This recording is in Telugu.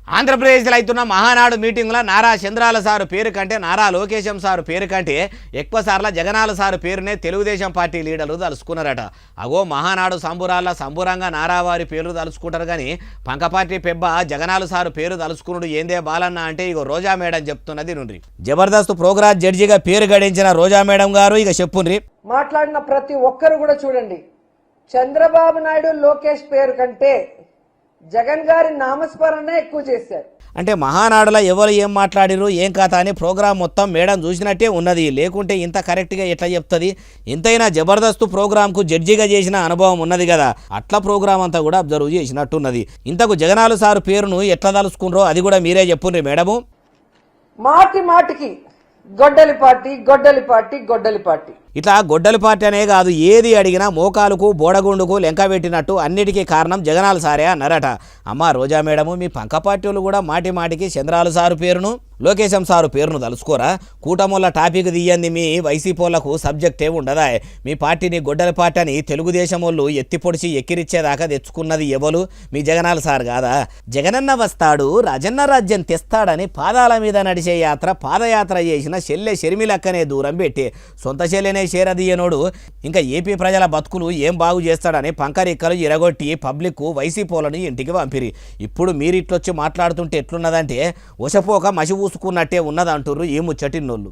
ఆంధ్రప్రదేశ్లో అవుతున్న మహానాడు మీటింగ్లో నారా చంద్రాల సారు పేరు కంటే నారా లోకేశం సారు పేరు కంటే ఎక్కువ సార్లు జగనాల సారు పేరునే తెలుగుదేశం పార్టీ లీడర్లు తలుసుకున్నారట. అగో మహానాడు సంబురాల్లో సంబురంగా నారావారి పేర్లు తలుసుకుంటారు కానీ పంకపార్టీ పెబ్బ జగనాల సారు పేరు తలుసుకున్నాడు ఏందే బాలన్న అంటే ఇగో రోజా మేడం చెప్తున్నది నుండి. జబర్దస్త్ ప్రోగ్రామ్ జడ్జిగా పేరు గడించిన రోజా మేడం గారు ఇక చెప్పుండ్రి. మాట్లాడిన ప్రతి ఒక్కరు కూడా చూడండి, చంద్రబాబు నాయుడు లోకేష్ పేరు కంటే జగన్ గారి నామస్మరణనే ఎక్కువ చేశారు. అంటే మహానాడులో ఎవరు ఏం మాట్లాడిరు ఏం కథ అని ప్రోగ్రాం మొత్తం మేడం చూసినట్టే ఉన్నది. లేకుంటే ఇంత కరెక్ట్గా ఎట్లా చెప్తుంది? ఎంతైనా జబర్దస్త్ ప్రోగ్రాంకు జడ్జిగా చేసిన అనుభవం ఉన్నది కదా, అట్లా ప్రోగ్రాం అంతా కూడా అబ్జర్వ్ చేసినట్టున్నది. ఇంతకు జగనాలు సారు పేరును ఎట్లా తలుసుకున్నారో అది కూడా మీరే చెప్పుండ్రి మేడము. మాటి మాటికి గొడ్డలి పార్టీ గొడ్డలి పార్టీ గొడ్డలి పార్టీ, ఇట్లా గొడ్డలి పార్టీ అనే కాదు, ఏది అడిగినా మోకాలుకు బోడగుండుకు లెంక పెట్టినట్టు అన్నిటికీ కారణం జగనాల సారే అన్నారట. అమ్మ రోజా మేడము, మీ పంక పార్టీలు కూడా మాటి మాటికి చంద్రాల సారు పేరును లోకేశం సారు పేరును తలుసుకోరా? కూటముల టాపిక్ తీయంది మీ వైసీపోళ్లకు సబ్జెక్టే ఉండదా? మీ పార్టీని గొడ్డలి పార్టీ అని తెలుగుదేశం వాళ్ళు ఎత్తిపొడిచి ఎక్కిరిచ్చేదాకా తెచ్చుకున్నది ఎవరు? మీ జగనాల సార్ కాదా? జగనన్న వస్తాడు రాజన్న రాజ్యం తెస్తాడని పాదాల మీద నడిచే పాదయాత్ర చేసిన చెల్లె షర్మిలక్కనే దూరం పెట్టి సొంత చెల్లెనే చేరదీయనోడు ఇంకా ఏపీ ప్రజల బతుకులు ఏం బాగు చేస్తాడని పంకరిక్కలు ఇరగొట్టి పబ్లిక్ వైసీపోలను ఇంటికి పంపిరి. ఇప్పుడు మీరిట్లొచ్చి మాట్లాడుతుంటే ఎట్లున్నదంటే వశపోక మసి పూసుకున్నట్టే ఉన్నదంటుర్రు ఈ ముచ్చటిన్నోళ్ళు.